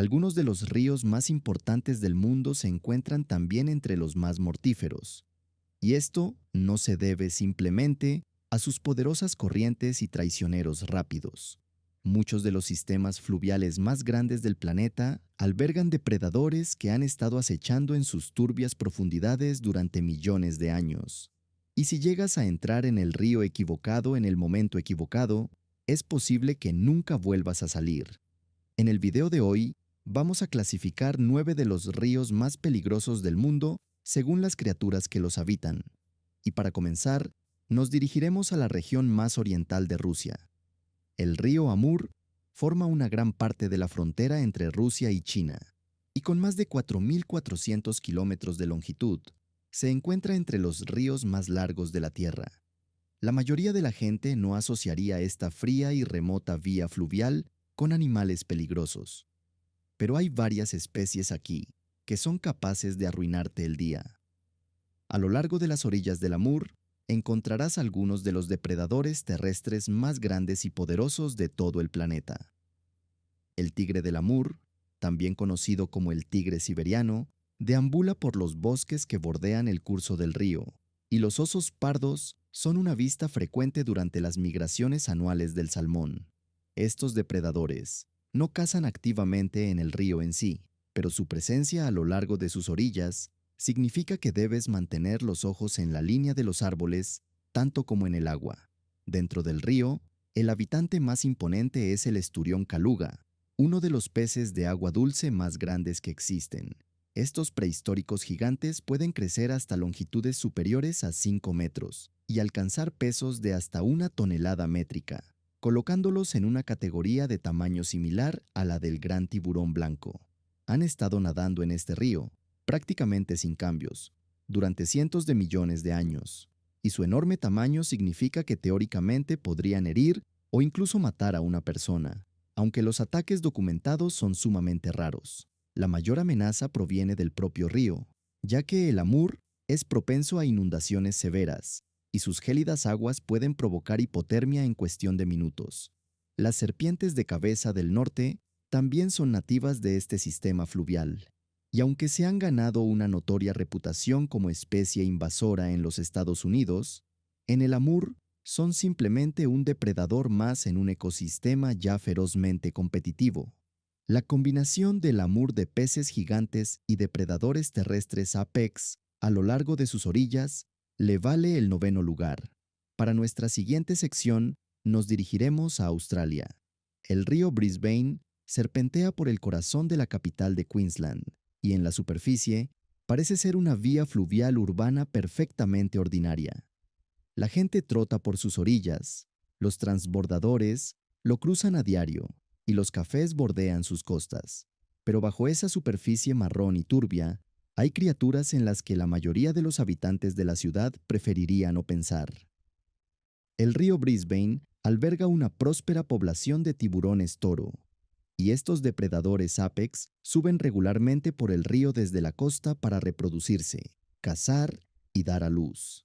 Algunos de los ríos más importantes del mundo se encuentran también entre los más mortíferos, y esto no se debe simplemente a sus poderosas corrientes y traicioneros rápidos. Muchos de los sistemas fluviales más grandes del planeta albergan depredadores que han estado acechando en sus turbias profundidades durante millones de años. Y si llegas a entrar en el río equivocado en el momento equivocado, es posible que nunca vuelvas a salir. En el video de hoy, vamos a clasificar 9 de los ríos más peligrosos del mundo según las criaturas que los habitan. Y para comenzar, nos dirigiremos a la región más oriental de Rusia. El río Amur forma una gran parte de la frontera entre Rusia y China, y con más de 4.400 kilómetros de longitud, se encuentra entre los ríos más largos de la Tierra. La mayoría de la gente no asociaría esta fría y remota vía fluvial con animales peligrosos. Pero hay varias especies aquí que son capaces de arruinarte el día. A lo largo de las orillas del Amur, encontrarás algunos de los depredadores terrestres más grandes y poderosos de todo el planeta. El tigre del Amur, también conocido como el tigre siberiano, deambula por los bosques que bordean el curso del río, y los osos pardos son una vista frecuente durante las migraciones anuales del salmón. Estos depredadores no cazan activamente en el río en sí, pero su presencia a lo largo de sus orillas significa que debes mantener los ojos en la línea de los árboles, tanto como en el agua. Dentro del río, el habitante más imponente es el esturión caluga, uno de los peces de agua dulce más grandes que existen. Estos prehistóricos gigantes pueden crecer hasta longitudes superiores a 5 metros y alcanzar pesos de hasta 1 tonelada métrica, colocándolos en una categoría de tamaño similar a la del gran tiburón blanco. Han estado nadando en este río, prácticamente sin cambios, durante cientos de millones de años, y su enorme tamaño significa que teóricamente podrían herir o incluso matar a una persona, aunque los ataques documentados son sumamente raros. La mayor amenaza proviene del propio río, ya que el Amur es propenso a inundaciones severas, y sus gélidas aguas pueden provocar hipotermia en cuestión de minutos. Las serpientes de cabeza del norte también son nativas de este sistema fluvial, y aunque se han ganado una notoria reputación como especie invasora en los Estados Unidos, en el Amur son simplemente un depredador más en un ecosistema ya ferozmente competitivo. La combinación del Amur de peces gigantes y depredadores terrestres apex a lo largo de sus orillas le vale el 9º lugar. Para nuestra siguiente sección, nos dirigiremos a Australia. El río Brisbane serpentea por el corazón de la capital de Queensland, y en la superficie parece ser una vía fluvial urbana perfectamente ordinaria. La gente trota por sus orillas, los transbordadores lo cruzan a diario y los cafés bordean sus costas. Pero bajo esa superficie marrón y turbia, hay criaturas en las que la mayoría de los habitantes de la ciudad preferiría no pensar. El río Brisbane alberga una próspera población de tiburones toro, y estos depredadores apex suben regularmente por el río desde la costa para reproducirse, cazar y dar a luz.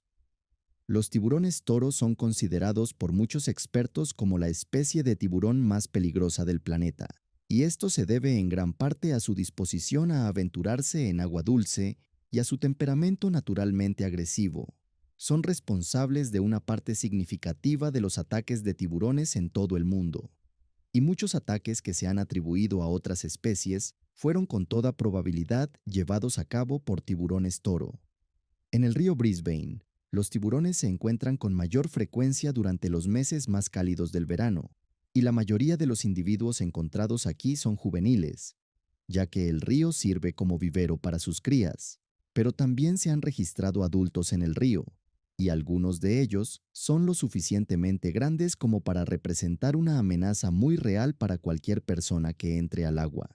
Los tiburones toro son considerados por muchos expertos como la especie de tiburón más peligrosa del planeta, y esto se debe en gran parte a su disposición a aventurarse en agua dulce y a su temperamento naturalmente agresivo. Son responsables de una parte significativa de los ataques de tiburones en todo el mundo, y muchos ataques que se han atribuido a otras especies fueron con toda probabilidad llevados a cabo por tiburones toro. En el río Brisbane, los tiburones se encuentran con mayor frecuencia durante los meses más cálidos del verano, y la mayoría de los individuos encontrados aquí son juveniles, ya que el río sirve como vivero para sus crías, pero también se han registrado adultos en el río, y algunos de ellos son lo suficientemente grandes como para representar una amenaza muy real para cualquier persona que entre al agua.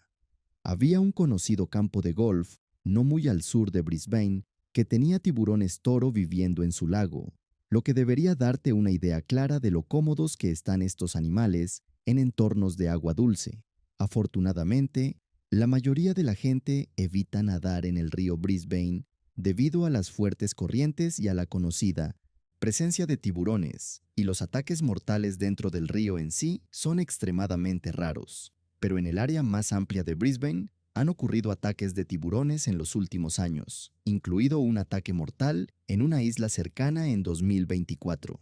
Había un conocido campo de golf, no muy al sur de Brisbane, que tenía tiburones toro viviendo en su lago, lo que debería darte una idea clara de lo cómodos que están estos animales en entornos de agua dulce. Afortunadamente, la mayoría de la gente evita nadar en el río Brisbane debido a las fuertes corrientes y a la conocida presencia de tiburones, y los ataques mortales dentro del río en sí son extremadamente raros. pero en el área más amplia de Brisbane han ocurrido ataques de tiburones en los últimos años, incluido un ataque mortal en una isla cercana en 2024.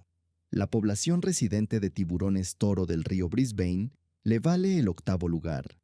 La población residente de tiburones toro del río Brisbane le vale el octavo lugar.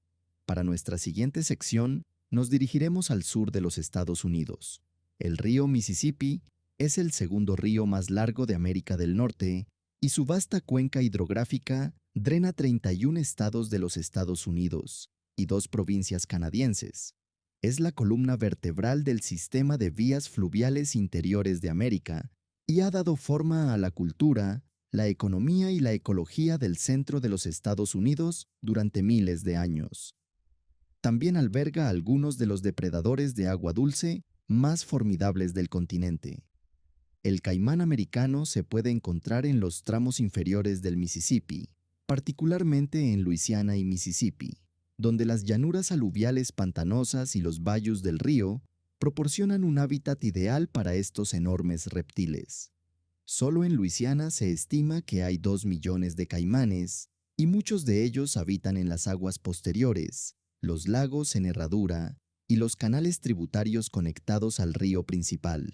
Para nuestra siguiente sección, nos dirigiremos al sur de los Estados Unidos. El río Mississippi es el segundo río más largo de América del Norte y su vasta cuenca hidrográfica drena 31 estados de los Estados Unidos y 2 provincias canadienses. Es la columna vertebral del sistema de vías fluviales interiores de América y ha dado forma a la cultura, la economía y la ecología del centro de los Estados Unidos durante miles de años. También alberga algunos de los depredadores de agua dulce más formidables del continente. El caimán americano se puede encontrar en los tramos inferiores del Mississippi, particularmente en Luisiana y Mississippi, donde las llanuras aluviales pantanosas y los bayous del río proporcionan un hábitat ideal para estos enormes reptiles. Solo en Luisiana se estima que hay 2 millones de caimanes y muchos de ellos habitan en las aguas posteriores, los lagos en herradura y los canales tributarios conectados al río principal.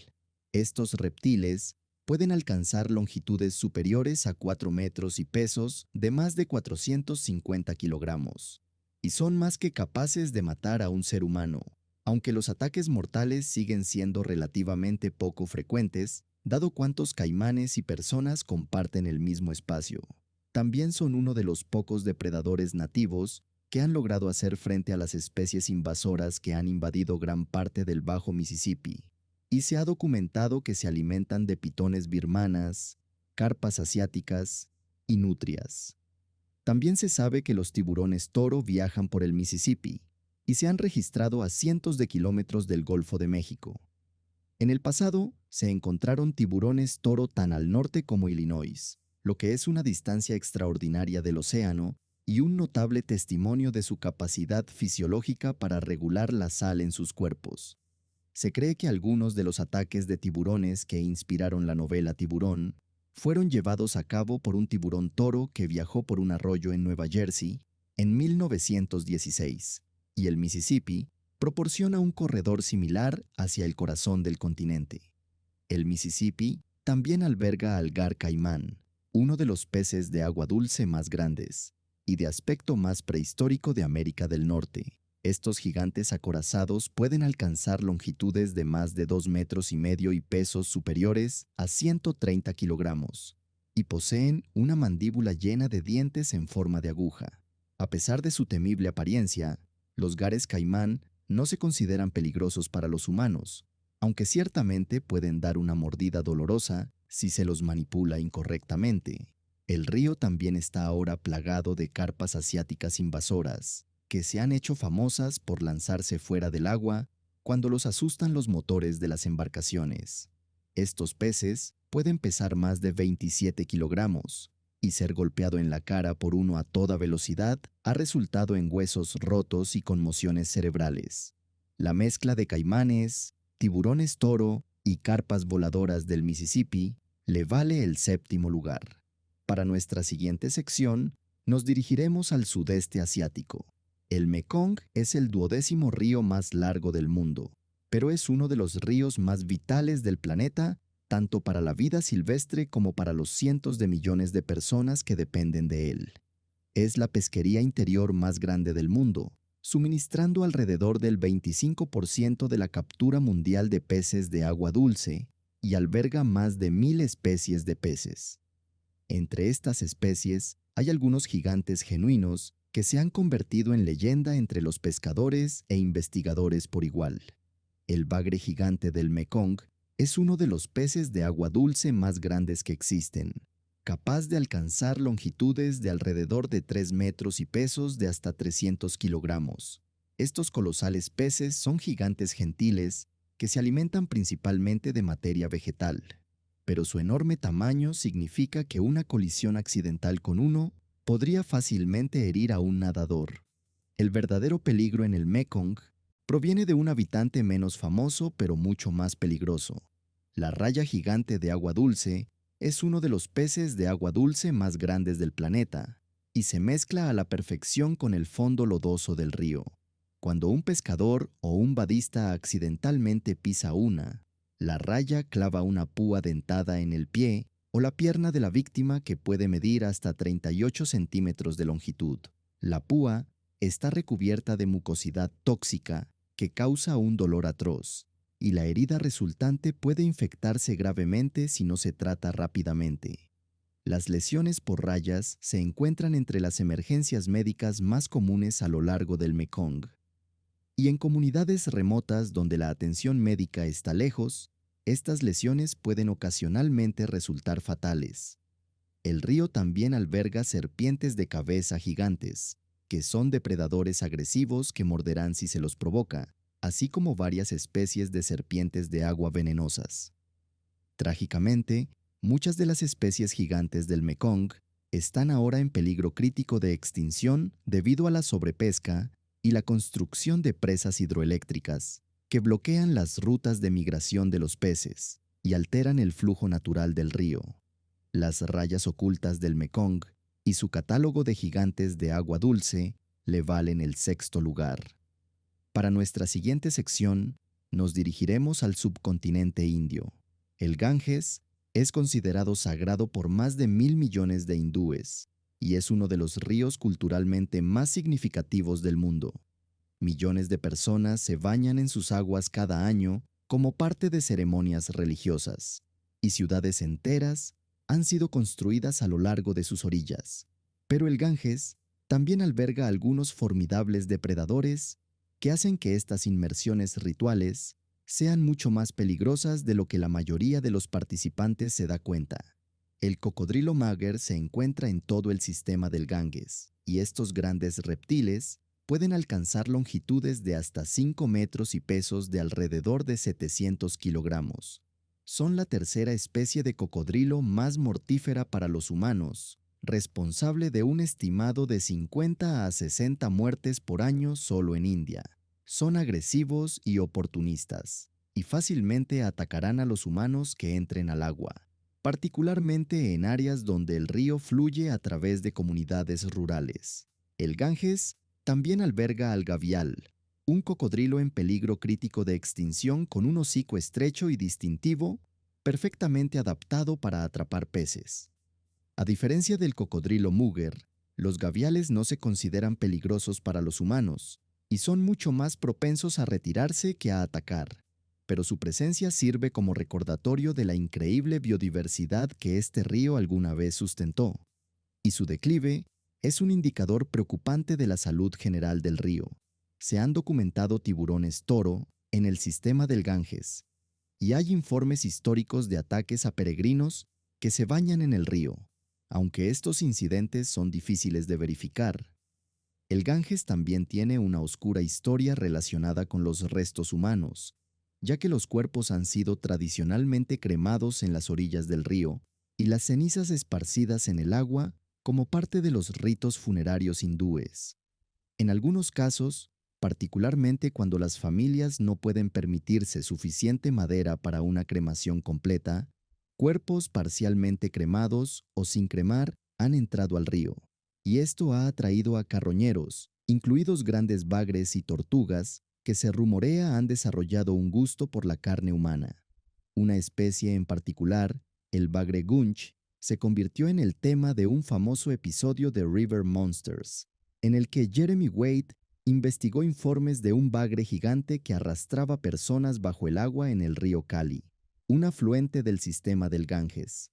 Estos reptiles pueden alcanzar longitudes superiores a 4 metros y pesos de más de 450 kilogramos, y son más que capaces de matar a un ser humano, aunque los ataques mortales siguen siendo relativamente poco frecuentes, dado cuántos caimanes y personas comparten el mismo espacio. También son uno de los pocos depredadores nativos que han logrado hacer frente a las especies invasoras que han invadido gran parte del Bajo Mississippi, y se ha documentado que se alimentan de pitones birmanas, carpas asiáticas y nutrias. También se sabe que los tiburones toro viajan por el Mississippi y se han registrado a cientos de kilómetros del Golfo de México. En el pasado, se encontraron tiburones toro tan al norte como Illinois, lo que es una distancia extraordinaria del océano y un notable testimonio de su capacidad fisiológica para regular la sal en sus cuerpos. Se cree que algunos de los ataques de tiburones que inspiraron la novela Tiburón fueron llevados a cabo por un tiburón toro que viajó por un arroyo en Nueva Jersey en 1916, y el Mississippi proporciona un corredor similar hacia el corazón del continente. El Mississippi también alberga al gar caimán, uno de los peces de agua dulce más grandes y de aspecto más prehistórico de América del Norte. Estos gigantes acorazados pueden alcanzar longitudes de más de 2 metros y medio y pesos superiores a 130 kilogramos, y poseen una mandíbula llena de dientes en forma de aguja. A pesar de su temible apariencia, los gares caimán no se consideran peligrosos para los humanos, aunque ciertamente pueden dar una mordida dolorosa si se los manipula incorrectamente. El río también está ahora plagado de carpas asiáticas invasoras, que se han hecho famosas por lanzarse fuera del agua cuando los asustan los motores de las embarcaciones. Estos peces pueden pesar más de 27 kilogramos, y ser golpeado en la cara por uno a toda velocidad ha resultado en huesos rotos y conmociones cerebrales. La mezcla de caimanes, tiburones toro y carpas voladoras del Mississippi le vale el 7º lugar. Para nuestra siguiente sección, nos dirigiremos al sudeste asiático. El Mekong es el 12º río más largo del mundo, pero es uno de los ríos más vitales del planeta, tanto para la vida silvestre como para los cientos de millones de personas que dependen de él. Es la pesquería interior más grande del mundo, suministrando alrededor del 25% de la captura mundial de peces de agua dulce y alberga más de 1000 especies de peces. Entre estas especies hay algunos gigantes genuinos que se han convertido en leyenda entre los pescadores e investigadores por igual. El bagre gigante del Mekong es uno de los peces de agua dulce más grandes que existen, capaz de alcanzar longitudes de alrededor de 3 metros y pesos de hasta 300 kilogramos. Estos colosales peces son gigantes gentiles que se alimentan principalmente de materia vegetal, pero su enorme tamaño significa que una colisión accidental con uno podría fácilmente herir a un nadador. El verdadero peligro en el Mekong proviene de un habitante menos famoso pero mucho más peligroso. La raya gigante de agua dulce es uno de los peces de agua dulce más grandes del planeta, y se mezcla a la perfección con el fondo lodoso del río. Cuando un pescador o un badista accidentalmente pisa una, la raya clava una púa dentada en el pie o la pierna de la víctima que puede medir hasta 38 centímetros de longitud. La púa está recubierta de mucosidad tóxica que causa un dolor atroz, y la herida resultante puede infectarse gravemente si no se trata rápidamente. Las lesiones por rayas se encuentran entre las emergencias médicas más comunes a lo largo del Mekong. Y en comunidades remotas donde la atención médica está lejos, estas lesiones pueden ocasionalmente resultar fatales. El río también alberga serpientes de cabeza gigantes, que son depredadores agresivos que morderán si se los provoca, así como varias especies de serpientes de agua venenosas. Trágicamente, muchas de las especies gigantes del Mekong están ahora en peligro crítico de extinción debido a la sobrepesca y la construcción de presas hidroeléctricas, que bloquean las rutas de migración de los peces y alteran el flujo natural del río. Las rayas ocultas del Mekong y su catálogo de gigantes de agua dulce le valen el sexto lugar. Para nuestra siguiente sección, nos dirigiremos al subcontinente indio. El Ganges es considerado sagrado por más de 1.000 millones de hindúes y es uno de los ríos culturalmente más significativos del mundo. Millones de personas se bañan en sus aguas cada año como parte de ceremonias religiosas, y ciudades enteras han sido construidas a lo largo de sus orillas. Pero el Ganges también alberga algunos formidables depredadores que hacen que estas inmersiones rituales sean mucho más peligrosas de lo que la mayoría de los participantes se da cuenta. El cocodrilo mager se encuentra en todo el sistema del Ganges, y estos grandes reptiles pueden alcanzar longitudes de hasta 5 metros y pesos de alrededor de 700 kilogramos. Son la tercera especie de cocodrilo más mortífera para los humanos, responsable de un estimado de 50 a 60 muertes por año solo en India. Son agresivos y oportunistas, y fácilmente atacarán a los humanos que entren al agua, particularmente en áreas donde el río fluye a través de comunidades rurales. El Ganges también alberga al gavial, un cocodrilo en peligro crítico de extinción con un hocico estrecho y distintivo, perfectamente adaptado para atrapar peces. A diferencia del cocodrilo muger, los gaviales no se consideran peligrosos para los humanos y son mucho más propensos a retirarse que a atacar, pero su presencia sirve como recordatorio de la increíble biodiversidad que este río alguna vez sustentó, y su declive es un indicador preocupante de la salud general del río. Se han documentado tiburones toro en el sistema del Ganges, y hay informes históricos de ataques a peregrinos que se bañan en el río, aunque estos incidentes son difíciles de verificar. El Ganges también tiene una oscura historia relacionada con los restos humanos, ya que los cuerpos han sido tradicionalmente cremados en las orillas del río y las cenizas esparcidas en el agua como parte de los ritos funerarios hindúes. En algunos casos, particularmente cuando las familias no pueden permitirse suficiente madera para una cremación completa, cuerpos parcialmente cremados o sin cremar han entrado al río, y esto ha atraído a carroñeros, incluidos grandes bagres y tortugas, que se rumorea han desarrollado un gusto por la carne humana. Una especie en particular, el bagre gunch, se convirtió en el tema de un famoso episodio de River Monsters, en el que Jeremy Wade investigó informes de un bagre gigante que arrastraba personas bajo el agua en el río Cali, un afluente del sistema del Ganges.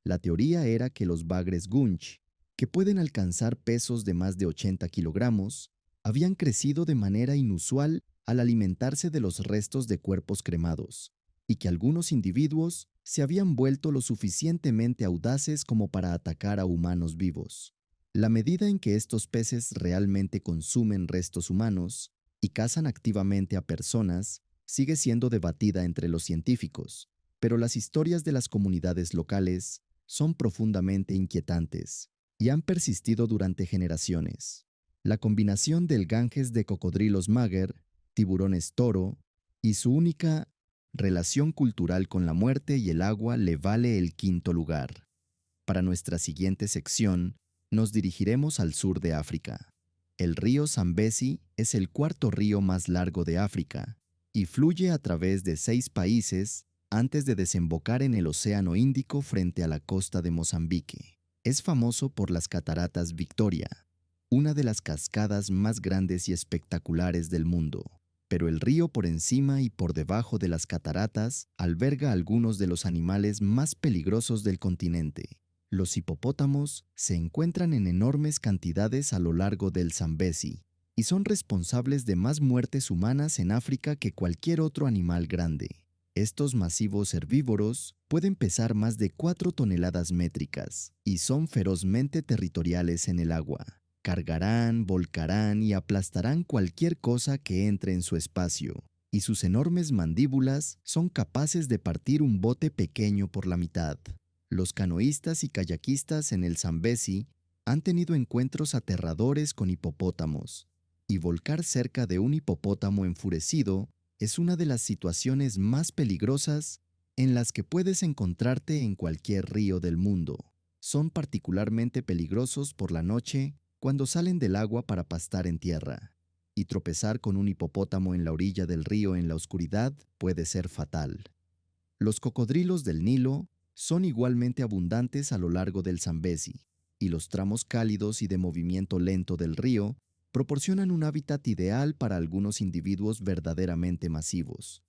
La teoría era que los bagres gunch, que pueden alcanzar pesos de más de 80 kilogramos, habían crecido de manera inusual al alimentarse de los restos de cuerpos cremados, y que algunos individuos se habían vuelto lo suficientemente audaces como para atacar a humanos vivos. La medida en que estos peces realmente consumen restos humanos y cazan activamente a personas sigue siendo debatida entre los científicos, pero las historias de las comunidades locales son profundamente inquietantes y han persistido durante generaciones. La combinación del Ganges de cocodrilos mager, tiburones toro y su única relación cultural con la muerte y el agua le vale el quinto lugar. Para nuestra siguiente sección, Nos dirigiremos al sur de África. El río Zambezi es el cuarto río más largo de África y fluye a través de 6 países antes de desembocar en el Océano Índico frente a la costa de Mozambique. Es famoso por las cataratas Victoria, una de las cascadas más grandes y espectaculares del mundo. Pero el río por encima y por debajo de las cataratas alberga algunos de los animales más peligrosos del continente. Los hipopótamos se encuentran en enormes cantidades a lo largo del Zambezi y son responsables de más muertes humanas en África que cualquier otro animal grande. Estos masivos herbívoros pueden pesar más de 4 toneladas métricas y son ferozmente territoriales en el agua. Cargarán, volcarán y aplastarán cualquier cosa que entre en su espacio, y sus enormes mandíbulas son capaces de partir un bote pequeño por la mitad. Los canoístas y kayakistas en el Zambezi han tenido encuentros aterradores con hipopótamos, y volcar cerca de un hipopótamo enfurecido es una de las situaciones más peligrosas en las que puedes encontrarte en cualquier río del mundo. Son particularmente peligrosos por la noche cuando salen del agua para pastar en tierra, y tropezar con un hipopótamo en la orilla del río en la oscuridad puede ser fatal. Los cocodrilos del Nilo son igualmente abundantes a lo largo del Zambezi, y los tramos cálidos y de movimiento lento del río proporcionan un hábitat ideal para algunos individuos verdaderamente masivos.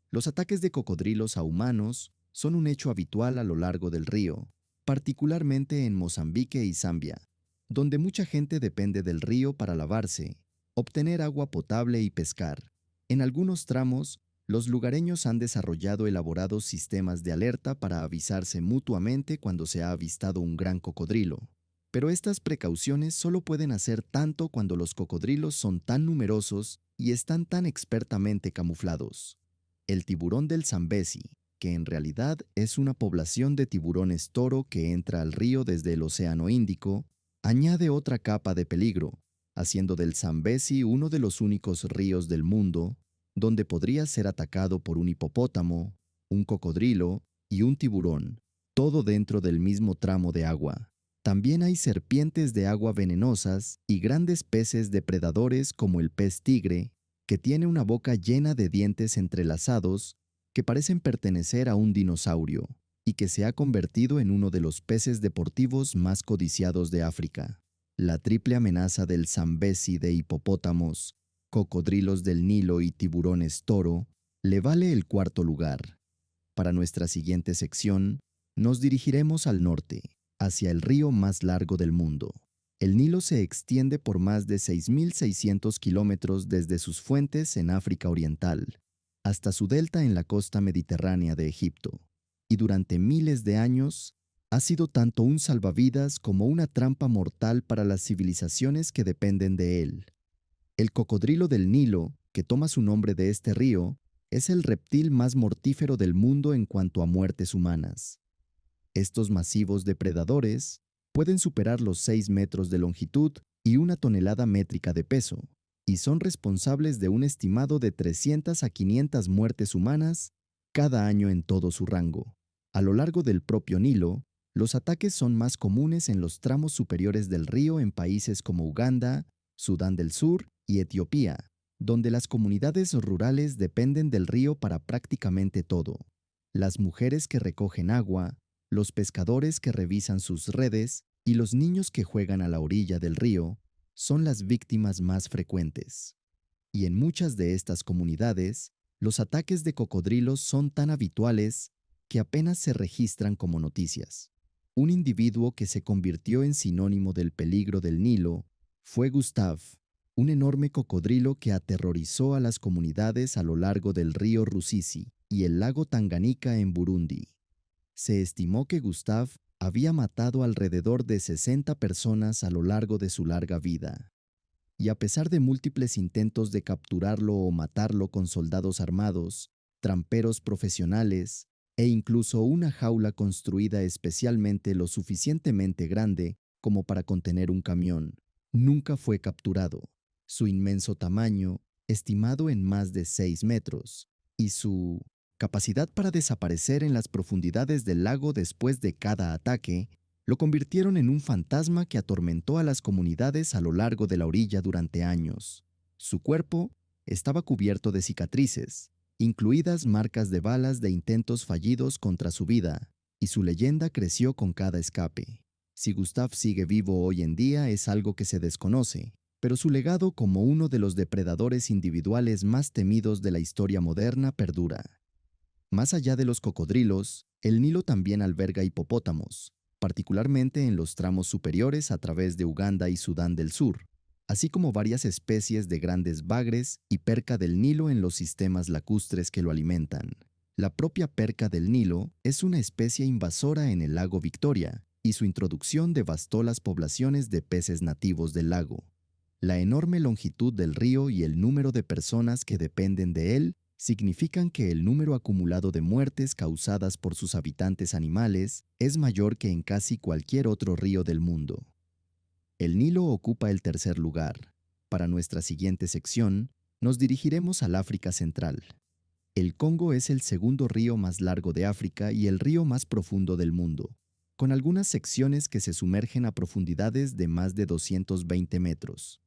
Los ataques de cocodrilos a humanos son un hecho habitual a lo largo del río, particularmente en Mozambique y Zambia, donde mucha gente depende del río para lavarse, obtener agua potable y pescar. En algunos tramos, los lugareños han desarrollado elaborados sistemas de alerta para avisarse mutuamente cuando se ha avistado un gran cocodrilo. Pero estas precauciones solo pueden hacer tanto cuando los cocodrilos son tan numerosos y están tan expertamente camuflados. El tiburón del Zambezi, que en realidad es una población de tiburones toro que entra al río desde el Océano Índico, añade otra capa de peligro, haciendo del Zambezi uno de los únicos ríos del mundo donde podría ser atacado por un hipopótamo, un cocodrilo y un tiburón, todo dentro del mismo tramo de agua. También hay serpientes de agua venenosas y grandes peces depredadores como el pez tigre, que tiene una boca llena de dientes entrelazados que parecen pertenecer a un dinosaurio y que se ha convertido en uno de los peces deportivos más codiciados de África. La triple amenaza del Zambezi de hipopótamos, cocodrilos del Nilo y tiburones toro le vale el cuarto lugar. Para nuestra siguiente sección, nos dirigiremos al norte, hacia el río más largo del mundo. El Nilo se extiende por más de 6.600 kilómetros desde sus fuentes en África Oriental hasta su delta en la costa mediterránea de Egipto, y durante miles de años ha sido tanto un salvavidas como una trampa mortal para las civilizaciones que dependen de él. El cocodrilo del Nilo, que toma su nombre de este río, es el reptil más mortífero del mundo en cuanto a muertes humanas. Estos masivos depredadores pueden superar los 6 metros de longitud y 1 tonelada métrica de peso, y son responsables de un estimado de 300 a 500 muertes humanas cada año en todo su rango. A lo largo del propio Nilo, los ataques son más comunes en los tramos superiores del río en países como Uganda, Sudán del Sur y Etiopía, donde las comunidades rurales dependen del río para prácticamente todo. Las mujeres que recogen agua, los pescadores que revisan sus redes y los niños que juegan a la orilla del río son las víctimas más frecuentes. Y en muchas de estas comunidades, los ataques de cocodrilos son tan habituales que apenas se registran como noticias. Un individuo que se convirtió en sinónimo del peligro del Nilo fue Gustav, un enorme cocodrilo que aterrorizó a las comunidades a lo largo del río Rusizi y el lago Tanganika en Burundi. Se estimó que Gustav había matado alrededor de 60 personas a lo largo de su larga vida. Y a pesar de múltiples intentos de capturarlo o matarlo con soldados armados, tramperos profesionales e incluso una jaula construida especialmente lo suficientemente grande como para contener un camión, nunca fue capturado. Su inmenso tamaño, estimado en más de 6 metros, y su capacidad para desaparecer en las profundidades del lago después de cada ataque, Lo convirtieron en un fantasma que atormentó a las comunidades a lo largo de la orilla durante años. Su cuerpo estaba cubierto de cicatrices, incluidas marcas de balas de intentos fallidos contra su vida, y su leyenda creció con cada escape. Si Gustav sigue vivo hoy en día es algo que se desconoce, pero su legado como uno de los depredadores individuales más temidos de la historia moderna perdura. Más allá de los cocodrilos, el Nilo también alberga hipopótamos, particularmente en los tramos superiores a través de Uganda y Sudán del Sur, así como varias especies de grandes bagres y perca del Nilo en los sistemas lacustres que lo alimentan. La propia perca del Nilo es una especie invasora en el lago Victoria, y su introducción devastó las poblaciones de peces nativos del lago. La enorme longitud del río y el número de personas que dependen de él significan que el número acumulado de muertes causadas por sus habitantes animales es mayor que en casi cualquier otro río del mundo. El Nilo ocupa el tercer lugar. Para nuestra siguiente sección, nos dirigiremos al África Central. El Congo es el segundo río más largo de África y el río más profundo del mundo, con algunas secciones que se sumergen a profundidades de más de 220 metros.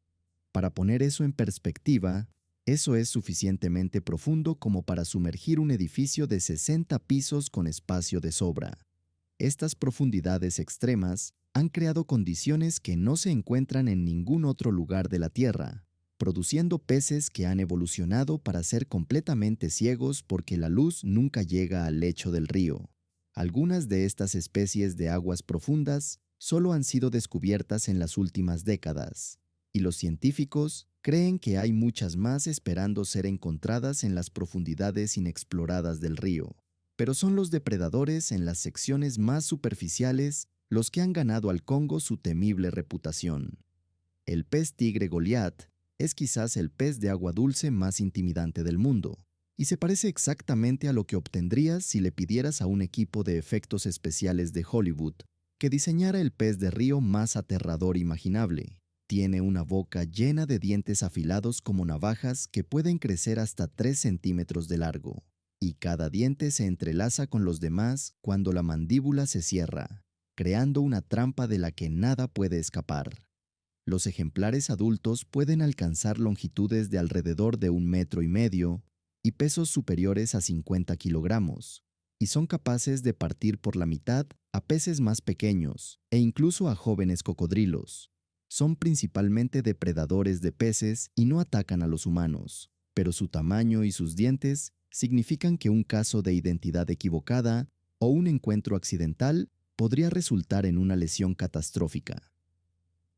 Para poner eso en perspectiva, eso es suficientemente profundo como para sumergir un edificio de 60 pisos con espacio de sobra. Estas profundidades extremas han creado condiciones que no se encuentran en ningún otro lugar de la Tierra, produciendo peces que han evolucionado para ser completamente ciegos porque la luz nunca llega al lecho del río. Algunas de estas especies de aguas profundas solo han sido descubiertas en las últimas décadas, y los científicos creen que hay muchas más esperando ser encontradas en las profundidades inexploradas del río. Pero son los depredadores en las secciones más superficiales los que han ganado al Congo su temible reputación. El pez tigre Goliat es quizás el pez de agua dulce más intimidante del mundo, y se parece exactamente a lo que obtendrías si le pidieras a un equipo de efectos especiales de Hollywood que diseñara el pez de río más aterrador imaginable. Tiene una boca llena de dientes afilados como navajas que pueden crecer hasta 3 centímetros de largo, y cada diente se entrelaza con los demás cuando la mandíbula se cierra, creando una trampa de la que nada puede escapar. Los ejemplares adultos pueden alcanzar longitudes de alrededor de 1,5 metros y pesos superiores a 50 kilogramos, y son capaces de partir por la mitad a peces más pequeños e incluso a jóvenes cocodrilos. Son principalmente depredadores de peces y no atacan a los humanos, pero su tamaño y sus dientes significan que un caso de identidad equivocada o un encuentro accidental podría resultar en una lesión catastrófica.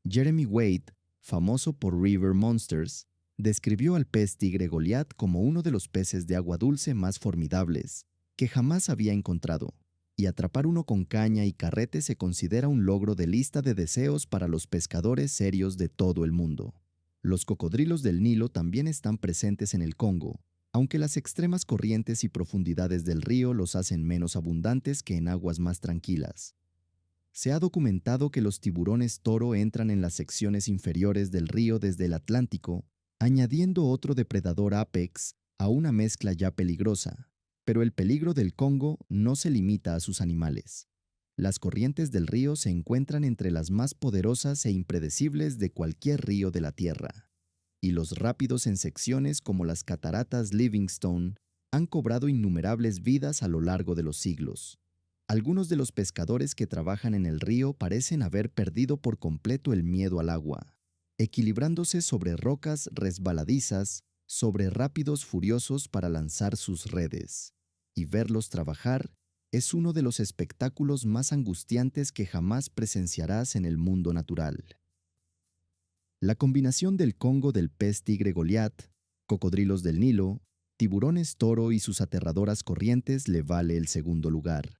Jeremy Wade, famoso por River Monsters, describió al pez tigre Goliat como uno de los peces de agua dulce más formidables que jamás había encontrado, y atrapar uno con caña y carrete se considera un logro de lista de deseos para los pescadores serios de todo el mundo. Los cocodrilos del Nilo también están presentes en el Congo, aunque las extremas corrientes y profundidades del río los hacen menos abundantes que en aguas más tranquilas. Se ha documentado que los tiburones toro entran en las secciones inferiores del río desde el Atlántico, añadiendo otro depredador apex a una mezcla ya peligrosa. Pero el peligro del Congo no se limita a sus animales. Las corrientes del río se encuentran entre las más poderosas e impredecibles de cualquier río de la Tierra. Y los rápidos en secciones como las cataratas Livingstone han cobrado innumerables vidas a lo largo de los siglos. Algunos de los pescadores que trabajan en el río parecen haber perdido por completo el miedo al agua, equilibrándose sobre rocas resbaladizas, sobre rápidos furiosos para lanzar sus redes. Y verlos trabajar es uno de los espectáculos más angustiantes que jamás presenciarás en el mundo natural. La combinación del Congo del pez tigre Goliat, cocodrilos del Nilo, tiburones toro y sus aterradoras corrientes le vale el segundo lugar.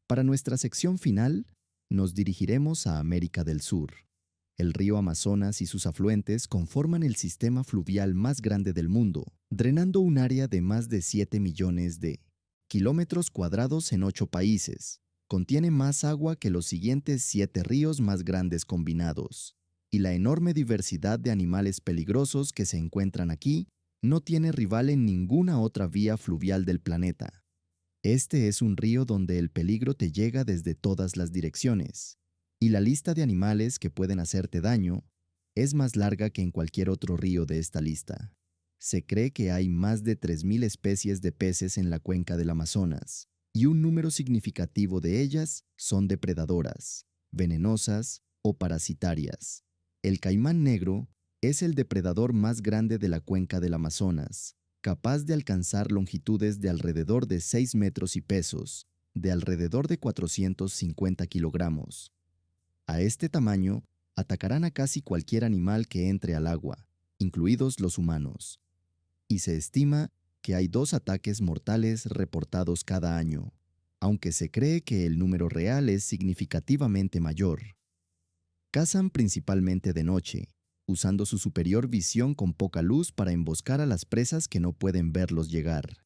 Para nuestra sección final, nos dirigiremos a América del Sur. El río Amazonas y sus afluentes conforman el sistema fluvial más grande del mundo, drenando un área de más de 7 millones de kilómetros cuadrados en 8 países. Contiene más agua que los siguientes 7 ríos más grandes combinados. Y la enorme diversidad de animales peligrosos que se encuentran aquí no tiene rival en ninguna otra vía fluvial del planeta. Este es un río donde el peligro te llega desde todas las direcciones, y la lista de animales que pueden hacerte daño es más larga que en cualquier otro río de esta lista. Se cree que hay más de 3.000 especies de peces en la cuenca del Amazonas, y un número significativo de ellas son depredadoras, venenosas o parasitarias. El caimán negro es el depredador más grande de la cuenca del Amazonas, capaz de alcanzar longitudes de alrededor de 6 metros y pesos, de alrededor de 450 kilogramos. A este tamaño, atacarán a casi cualquier animal que entre al agua, incluidos los humanos. Y se estima que hay 2 ataques mortales reportados cada año, aunque se cree que el número real es significativamente mayor. Cazan principalmente de noche, usando su superior visión con poca luz para emboscar a las presas que no pueden verlos llegar.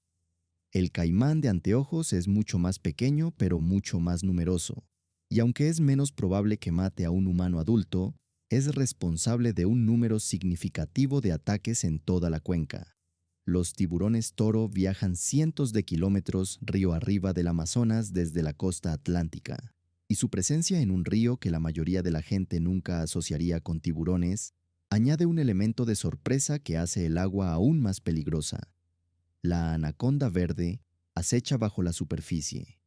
El caimán de anteojos es mucho más pequeño pero mucho más numeroso, y aunque es menos probable que mate a un humano adulto, es responsable de un número significativo de ataques en toda la cuenca. Los tiburones toro viajan cientos de kilómetros río arriba del Amazonas desde la costa atlántica, y su presencia en un río que la mayoría de la gente nunca asociaría con tiburones añade un elemento de sorpresa que hace el agua aún más peligrosa. La anaconda verde acecha bajo la superficie,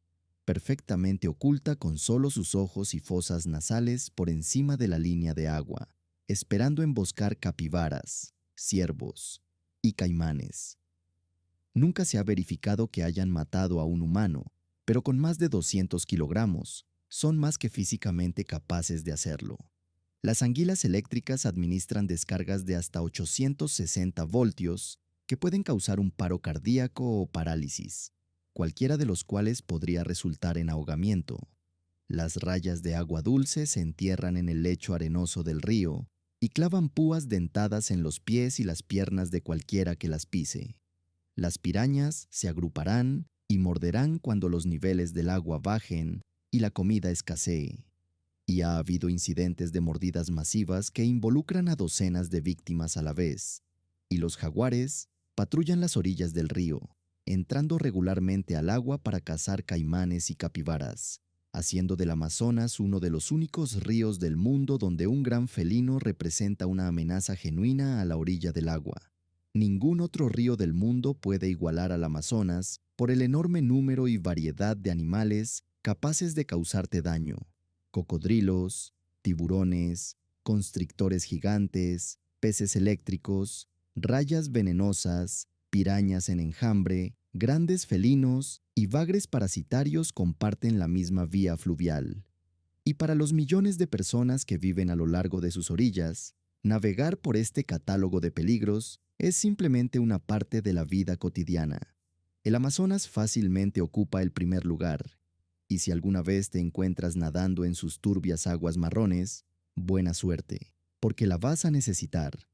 perfectamente oculta con solo sus ojos y fosas nasales por encima de la línea de agua, esperando emboscar capibaras, ciervos y caimanes. Nunca se ha verificado que hayan matado a un humano, pero con más de 200 kilogramos, son más que físicamente capaces de hacerlo. Las anguilas eléctricas administran descargas de hasta 860 voltios que pueden causar un paro cardíaco o parálisis, cualquiera de los cuales podría resultar en ahogamiento. Las rayas de agua dulce se entierran en el lecho arenoso del río y clavan púas dentadas en los pies y las piernas de cualquiera que las pise. Las pirañas se agruparán y morderán cuando los niveles del agua bajen y la comida escasee. Y ha habido incidentes de mordidas masivas que involucran a docenas de víctimas a la vez. Y los jaguares patrullan las orillas del río, entrando regularmente al agua para cazar caimanes y capibaras, haciendo del Amazonas uno de los únicos ríos del mundo donde un gran felino representa una amenaza genuina a la orilla del agua. Ningún otro río del mundo puede igualar al Amazonas por el enorme número y variedad de animales capaces de causarte daño: cocodrilos, tiburones, constrictores gigantes, peces eléctricos, rayas venenosas, pirañas en enjambre, grandes felinos y bagres parasitarios comparten la misma vía fluvial. Y para los millones de personas que viven a lo largo de sus orillas, navegar por este catálogo de peligros es simplemente una parte de la vida cotidiana. El Amazonas fácilmente ocupa el primer lugar, y si alguna vez te encuentras nadando en sus turbias aguas marrones, buena suerte, porque la vas a necesitar.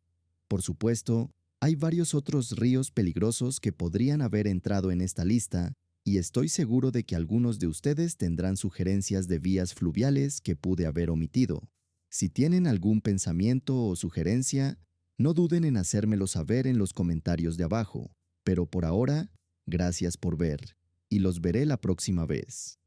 Por supuesto, hay varios otros ríos peligrosos que podrían haber entrado en esta lista, y estoy seguro de que algunos de ustedes tendrán sugerencias de vías fluviales que pude haber omitido. Si tienen algún pensamiento o sugerencia, no duden en hacérmelo saber en los comentarios de abajo. Pero por ahora, gracias por ver, y los veré la próxima vez.